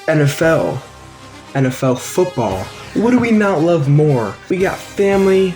NFL football. What do we not love more? We got family,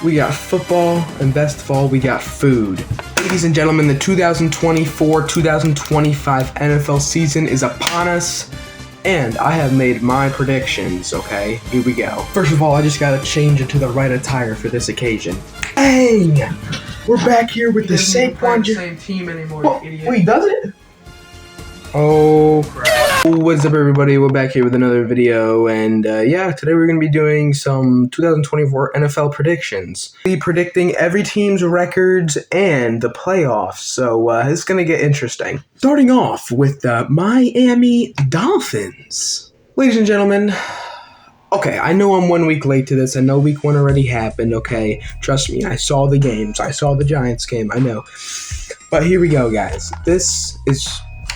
we got football, and best of all, we got food. Ladies and gentlemen, the 2024-2025 NFL season is upon us, and I have made my predictions, okay? Here we go. First of all, I just gotta change into the right attire for this occasion. Bang! We're back here with the Saquon. Same team anymore, Well, you idiot. wait, does it? Oh crap. What's up, everybody? We're back here with another video, and yeah, today we're going to be doing some 2024 NFL predictions. We'll be predicting every team's records and the playoffs, so it's going to get interesting. Starting off with the Miami Dolphins. Ladies and gentlemen, okay, I know I'm 1 week late to this. I know week one already happened, okay? Trust me, I saw the games. I saw the Giants game, I know. But here we go, guys. This is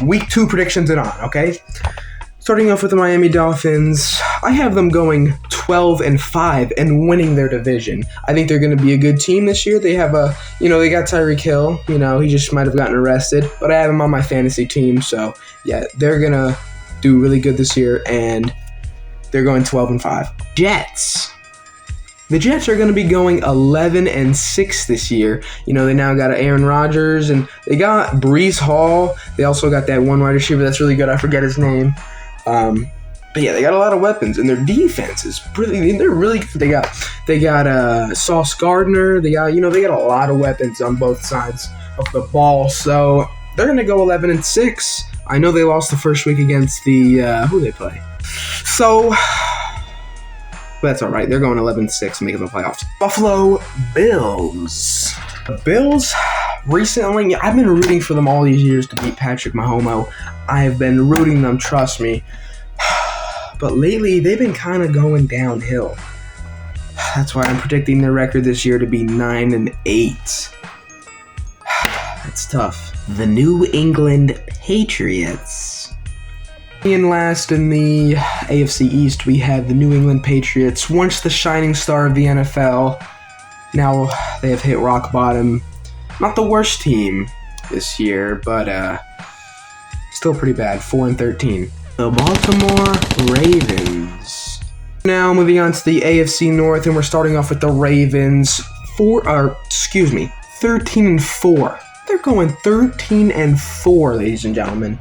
week two predictions and on, okay? Starting off with the Miami Dolphins, I have them going 12-5 and winning their division. I think they're going to be a good team this year. They have they got Tyreek Hill. He just might have gotten arrested, but I have him on my fantasy team. So, yeah, they're going to do really good this year, and they're going 12-5. Jets. The Jets are going to be going 11-6 this year. They now got Aaron Rodgers, and they got Breece Hall. They also got that one wide receiver that's really good. I forget his name. But yeah, they got a lot of weapons, and their defense is they're really good. They got Sauce Gardner. They got a lot of weapons on both sides of the ball. So they're going to go 11-6. I know they lost the first week against the who they play. So that's all right. They're going 11-6, making the playoffs. Buffalo Bills. The Bills, recently, I've been rooting for them all these years to beat Patrick Mahomes. I have been rooting them, trust me. But lately, they've been kind of going downhill. That's why I'm predicting their record this year to be 9-8. That's tough. The New England Patriots. In last in the AFC East, we had the New England Patriots, once the shining star of the NFL. Now they have hit rock bottom. Not the worst team this year, but still pretty bad, 4-13. The Baltimore Ravens. Now moving on to the AFC North, and we're starting off with the Ravens. 13-4. They're going 13-4, ladies and gentlemen.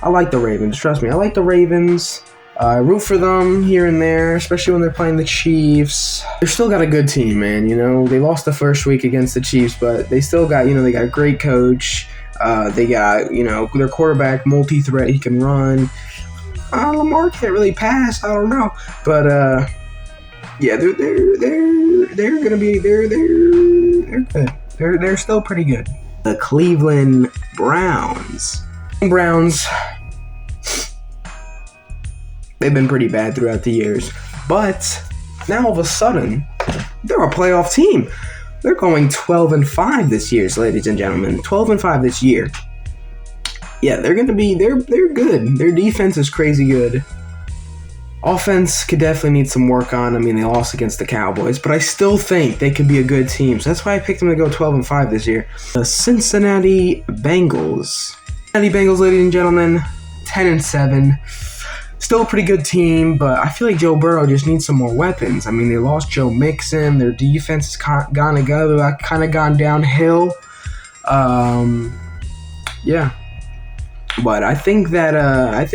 I like the Ravens, trust me. I like the Ravens. I root for them here and there, especially when they're playing the Chiefs. They've still got a good team, man. They lost the first week against the Chiefs, but they still got, they got a great coach. They got, their quarterback, multi-threat. He can run. Lamar can't really pass. I don't know, but yeah, they're gonna be they're good. They're still pretty good. The Cleveland Browns. They've been pretty bad throughout the years, but now all of a sudden, they're a playoff team. They're going 12-5 this year, ladies and gentlemen. 12-5 this year. Yeah, they're good. Their defense is crazy good. Offense could definitely need some work on. They lost against the Cowboys, but I still think they could be a good team. So that's why I picked them to go 12-5 this year. The Cincinnati Bengals. Bengals, ladies and gentlemen, 10-7. Still a pretty good team, but I feel like Joe Burrow just needs some more weapons. They lost Joe Mixon. Their defense has kind of gone downhill. Yeah, but I think that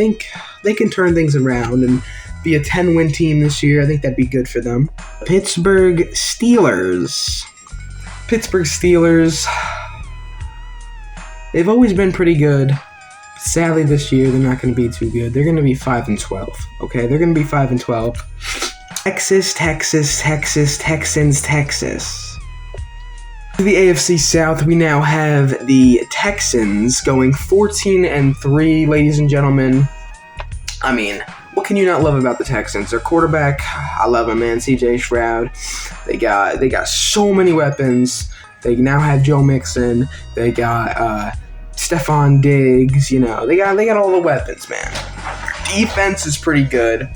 they can turn things around and be a 10-win team this year. I think that'd be good for them. Pittsburgh Steelers. They've always been pretty good. Sadly, this year, they're not going to be too good. They're going to be 5-12, okay? They're going to be 5-12. Texans. To the AFC South, we now have the Texans going 14-3, ladies and gentlemen. What can you not love about the Texans? Their quarterback, I love him, man, CJ Stroud. They got so many weapons. They now have Joe Mixon. They got Stephon Diggs. They got all the weapons, man. Defense is pretty good.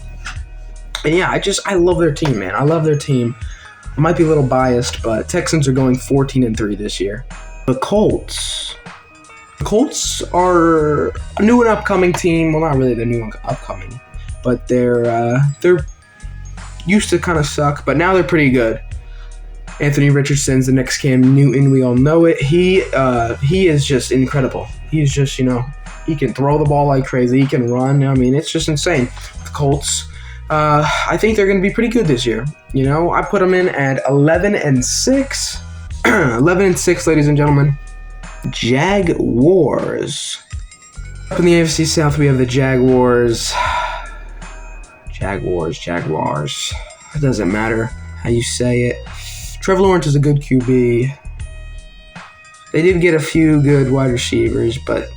And yeah, I love their team, man. I love their team. I might be a little biased, but Texans are going 14-3 this year. The Colts. The Colts are a new and upcoming team. Well, not really the new and upcoming, but they're used to kind of suck, but now they're pretty good. Anthony Richardson's the next Cam Newton. We all know it. He is just incredible. He's just, he can throw the ball like crazy. He can run. I mean, it's just insane. The Colts, I think they're going to be pretty good this year. I put them in at 11-6. 11-6, ladies and gentlemen. Jaguars. Up in the AFC South, we have the Jaguars. Jaguars. It doesn't matter how you say it. Trevor Lawrence is a good QB. They did get a few good wide receivers, but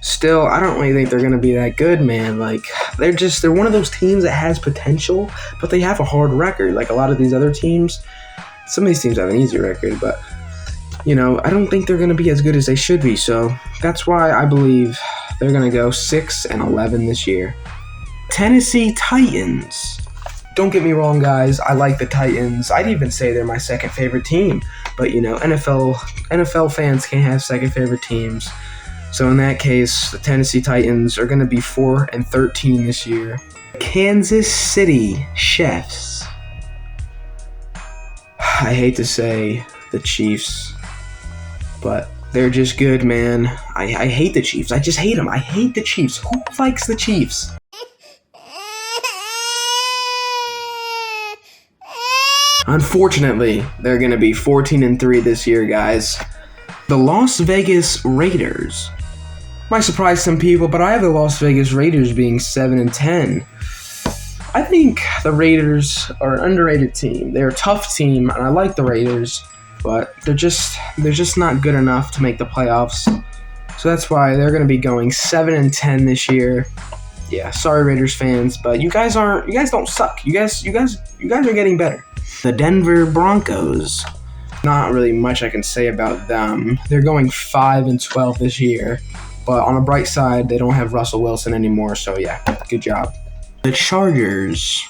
still, I don't really think they're going to be that good, man. Like, they're one of those teams that has potential, but they have a hard record. Like a lot of these other teams, some of these teams have an easy record, but, I don't think they're going to be as good as they should be. So that's why I believe they're going to go 6-11 this year. Tennessee Titans. Don't get me wrong, guys. I like the Titans. I'd even say they're my second favorite team. But, NFL fans can't have second favorite teams. So in that case, the Tennessee Titans are going to be 4-13 this year. Kansas City Chiefs. I hate to say the Chiefs, but they're just good, man. I hate the Chiefs. I just hate them. I hate the Chiefs. Who likes the Chiefs? Unfortunately, they're going to be 14-3 this year, guys. The Las Vegas Raiders. Might surprise some people, but I have the Las Vegas Raiders being 7-10. I think the Raiders are an underrated team. They're a tough team, and I like the Raiders, but they're just not good enough to make the playoffs. So that's why they're going to be going 7-10 this year. Yeah, sorry Raiders fans, but you guys don't suck. You guys are getting better. The Denver Broncos. Not really much I can say about them. They're going 5-12 this year, but on a bright side, they don't have Russell Wilson anymore, so yeah, good job. The Chargers.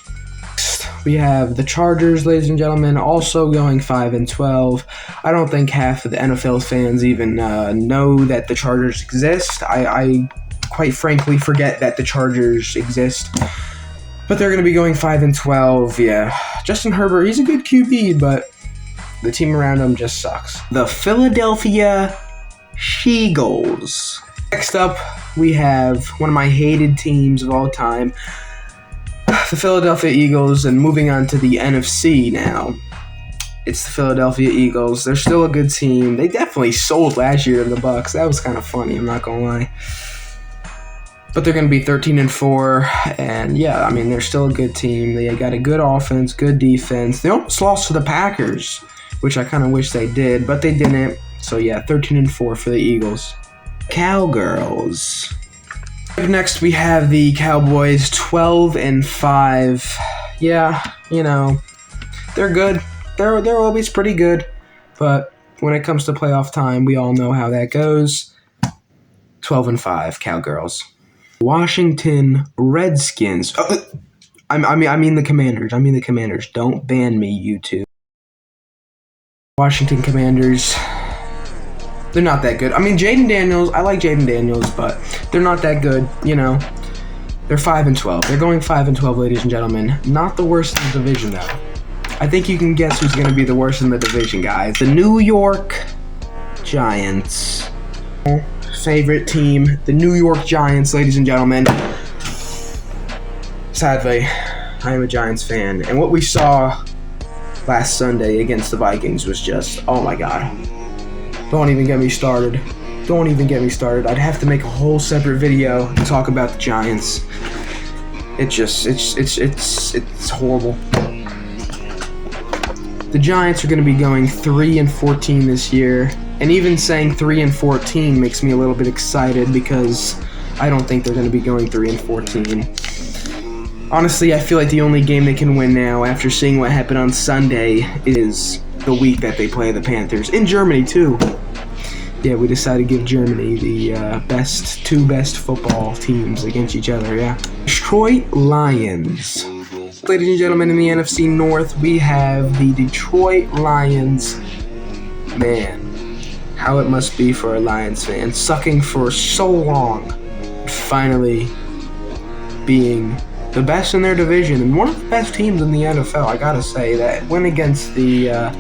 We have the Chargers, ladies and gentlemen, also going 5-12. I don't think half of the NFL fans even know that the Chargers exist. I quite frankly forget that the Chargers exist. But they're going to be going 5-12, yeah. Justin Herbert, he's a good QB, but the team around him just sucks. The Philadelphia Eagles. Next up, we have one of my hated teams of all time, the Philadelphia Eagles, and moving on to the NFC now. It's the Philadelphia Eagles. They're still a good team. They definitely sold last year to the Bucs. That was kind of funny, I'm not going to lie. But they're going to be 13-4, and yeah, I mean, they're still a good team. They got a good offense, good defense. They almost lost to the Packers, which I kind of wish they did, but they didn't. So yeah, 13-4 for the Eagles. Cowgirls. Next, we have the Cowboys, 12-5. Yeah, they're good. They're always pretty good, but when it comes to playoff time, we all know how that goes. 12-5, Cowgirls. Washington Redskins. I mean the Commanders. Don't ban me, YouTube. Washington Commanders. They're not that good. I mean, Jaden Daniels. I like Jaden Daniels, but they're not that good. They're 5-12. They're going 5-12, ladies and gentlemen. Not the worst in the division, though. I think you can guess who's going to be the worst in the division, guys. The New York Giants. Favorite team, the New York Giants, ladies and gentlemen. Sadly, I am a Giants fan, and what we saw last Sunday against the Vikings was just, oh my god. Don't even get me started. I'd have to make a whole separate video to talk about the Giants. It's horrible. The Giants are going to be going 3-14 this year. And even saying 3-14 makes me a little bit excited because I don't think they're going to be going 3-14. Honestly, I feel like the only game they can win now, after seeing what happened on Sunday, is the week that they play the Panthers. In Germany, too. Yeah, we decided to give Germany the two best football teams against each other, yeah. Detroit Lions. Ladies and gentlemen, in the NFC North, we have the Detroit Lions. Man. how it must be for a Lions fan, sucking for so long, finally being the best in their division and one of the best teams in the NFL. I gotta say, that win against the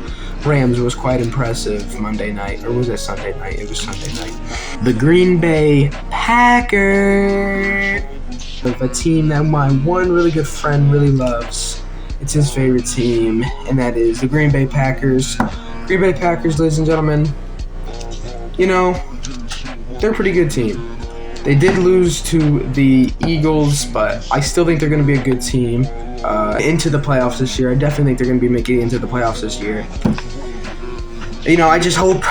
Rams was quite impressive Monday night, or was it Sunday night? It was Sunday night. The Green Bay Packers, of a team that my one really good friend really loves. It's his favorite team, and that is the Green Bay Packers. Green Bay Packers, ladies and gentlemen, you know, they're a pretty good team. They did lose to the Eagles, but I still think they're going to be a good team into the playoffs this year. I definitely think they're going to be making it into the playoffs this year. You know, I just hope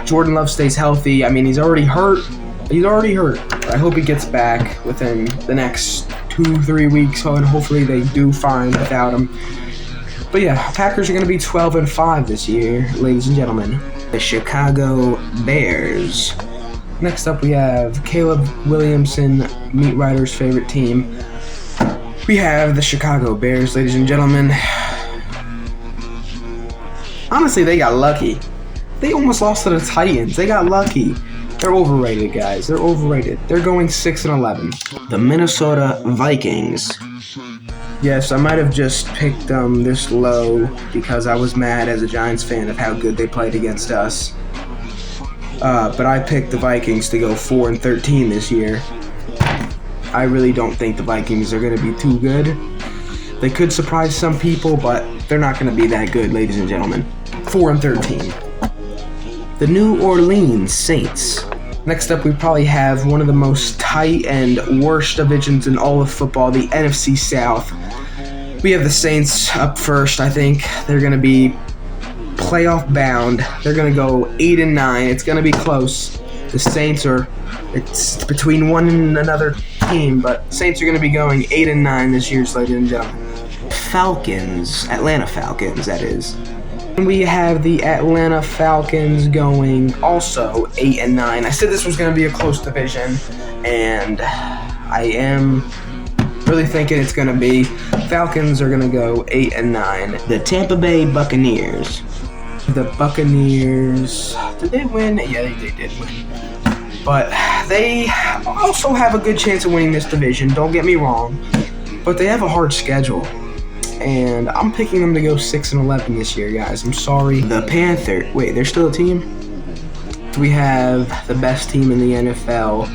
Jordan Love stays healthy. I mean, he's already hurt. I hope he gets back within the next 2-3 weeks, and hopefully they do fine without him. But yeah, Packers are going to be 12-5 this year, ladies and gentlemen. The Chicago Bears. Next up, we have Caleb Williamson, Meat Rider's favorite team. We have the Chicago Bears, ladies and gentlemen. Honestly, they got lucky. They almost lost to the Titans. They got lucky. They're overrated, guys. They're overrated. They're going 6-11. The Minnesota Vikings. Yes, I might have just picked them this low because I was mad as a Giants fan of how good they played against us. But I picked the Vikings to go 4-13 this year. I really don't think the Vikings are going to be too good. They could surprise some people, but they're not going to be that good, ladies and gentlemen. 4-13. The New Orleans Saints. Next up, we probably have one of the most tight and worst divisions in all of football, the NFC South. We have the Saints up first, I think. They're going to be playoff bound. They're going to go 8-9. It's going to be close. The Saints it's between one and another team, but Saints are going to be going 8-9 this year, ladies and gentlemen. Falcons, Atlanta Falcons, that is. And we have the Atlanta Falcons going also 8-9. I said this was going to be a close division, and I am really thinking it's going to be. Falcons are going to go 8-9. The Tampa Bay Buccaneers. The Buccaneers, did they win? Yeah, they did win. But they also have a good chance of winning this division, don't get me wrong. But they have a hard schedule. And I'm picking them to go 6-11 this year, guys. I'm sorry. The Panthers. Wait, they're still a team? We have the best team in the NFL.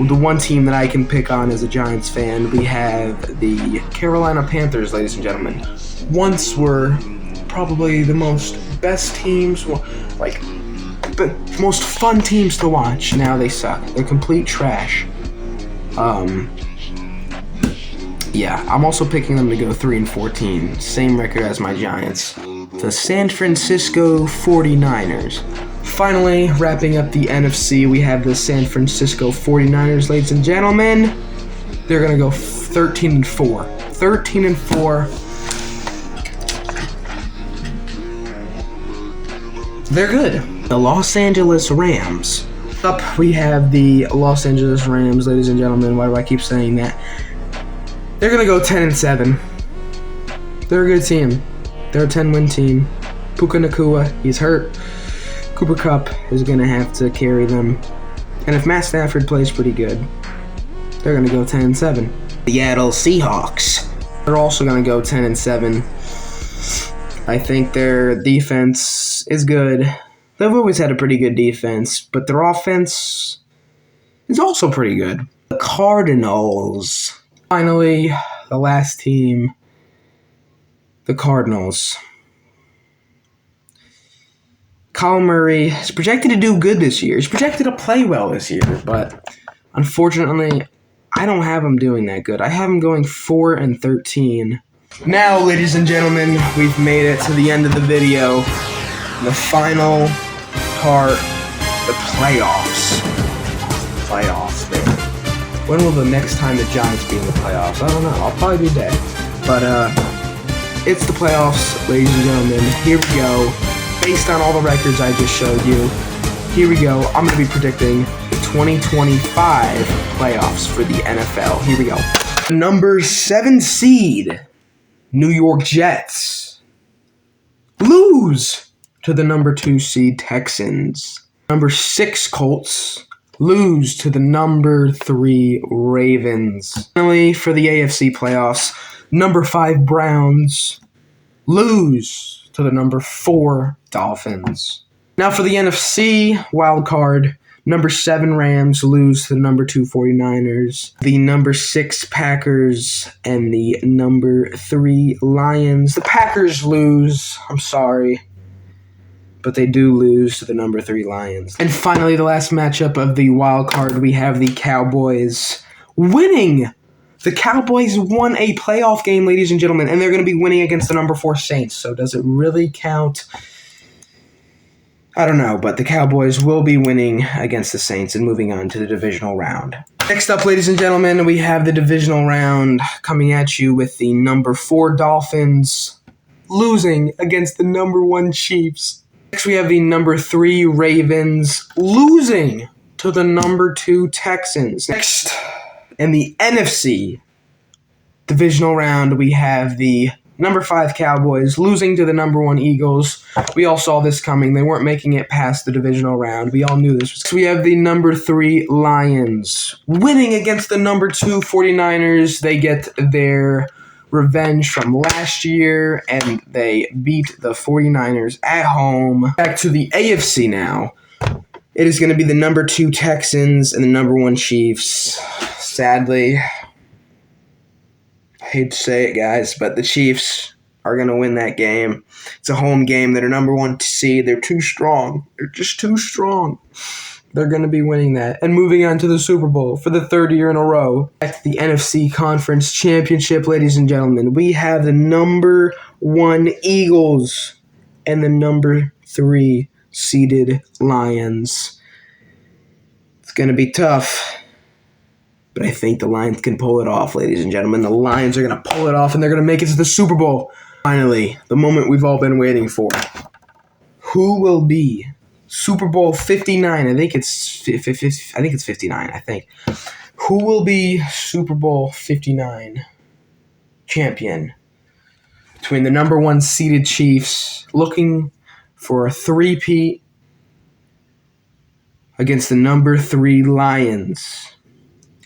The one team that I can pick on as a Giants fan. We have the Carolina Panthers, ladies and gentlemen. Once were probably the best teams, like the most fun teams to watch. Now they suck. They're complete trash. Yeah, I'm also picking them to go 3-14. Same record as my Giants. The San Francisco 49ers. Finally, wrapping up the NFC, we have the San Francisco 49ers, ladies and gentlemen. They're going to go 13-4. 13-4. They're good. The Los Angeles Rams. Up, we have the Los Angeles Rams, ladies and gentlemen. Why do I keep saying that? They're going to go 10-7. They're a good team. They're a 10-win team. Puka Nacua, he's hurt. Cooper Kupp is going to have to carry them. And if Matt Stafford plays pretty good, they're going to go 10-7. Seattle Seahawks. They're also going to go 10-7. I think their defense is good. They've always had a pretty good defense, but their offense is also pretty good. The Cardinals. Finally, the last team, the Cardinals. Kyler Murray is projected to do good this year. He's projected to play well this year, but unfortunately, I don't have him doing that good. I have him going 4-13. Now, ladies and gentlemen, we've made it to the end of the video. The final part, the playoffs. Playoffs, man. When will the next time the Giants be in the playoffs? I don't know. I'll probably be dead. But it's the playoffs, ladies and gentlemen. Here we go. Based on all the records I just showed you, here we go. I'm going to be predicting the 2025 playoffs for the NFL. Here we go. Number 7 seed, New York Jets, lose to the number 2 seed Texans. Number 6 Colts lose to the number 3 Ravens. Finally, for the AFC playoffs, number 5 Browns lose to the number 4 Dolphins. Now for the NFC wildcard, number 7 Rams lose to the number 2 49ers. The number 6 Packers and the number 3 Lions. The Packers lose. I'm sorry, but they do lose to the number 3 Lions. And finally, the last matchup of the wild card, we have the Cowboys winning. The Cowboys won a playoff game, ladies and gentlemen, and they're going to be winning against the number 4 Saints. So does it really count? I don't know, but the Cowboys will be winning against the Saints and moving on to the divisional round. Next up, ladies and gentlemen, we have the divisional round coming at you with the number 4 Dolphins losing against the number 1 Chiefs. Next, we have the number 3 Ravens losing to the number 2 Texans. Next, in the NFC divisional round, we have the number 5 Cowboys losing to the number 1 Eagles. We all saw this coming. They weren't making it past the divisional round. We all knew this. So we have the number 3 Lions winning against the number 2 49ers. They get their revenge from last year, and they beat the 49ers at home. Back to the AFC now. It is going to be the number 2 Texans and the number 1 Chiefs. Sadly, I hate to say it, guys, but the Chiefs are going to win that game. It's a home game. They're number 1 seed. They're too strong. They're just too strong. They're going to be winning that. And moving on to the Super Bowl for the 3rd year in a row. At the NFC Conference Championship, ladies and gentlemen, we have the number 1 Eagles and the number 3 seeded Lions. It's going to be tough, but I think the Lions can pull it off, ladies and gentlemen. The Lions are going to pull it off, and they're going to make it to the Super Bowl. Finally, the moment we've all been waiting for. Who will be Super Bowl 59? I think it's 59, I think. Who will be Super Bowl 59 champion? Between the number 1 seeded Chiefs looking for a three-peat against the number 3 Lions,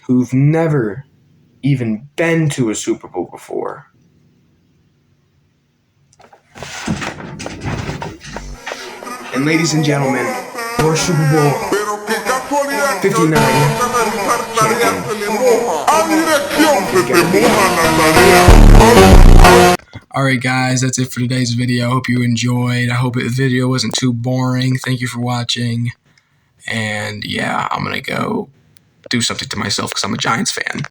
who've never even been to a Super Bowl before. And ladies and gentlemen, for Super Bowl 59 champion. Alright guys, that's it for today's video. I hope you enjoyed. I hope the video wasn't too boring. Thank you for watching. And yeah, I'm going to go do something to myself because I'm a Giants fan.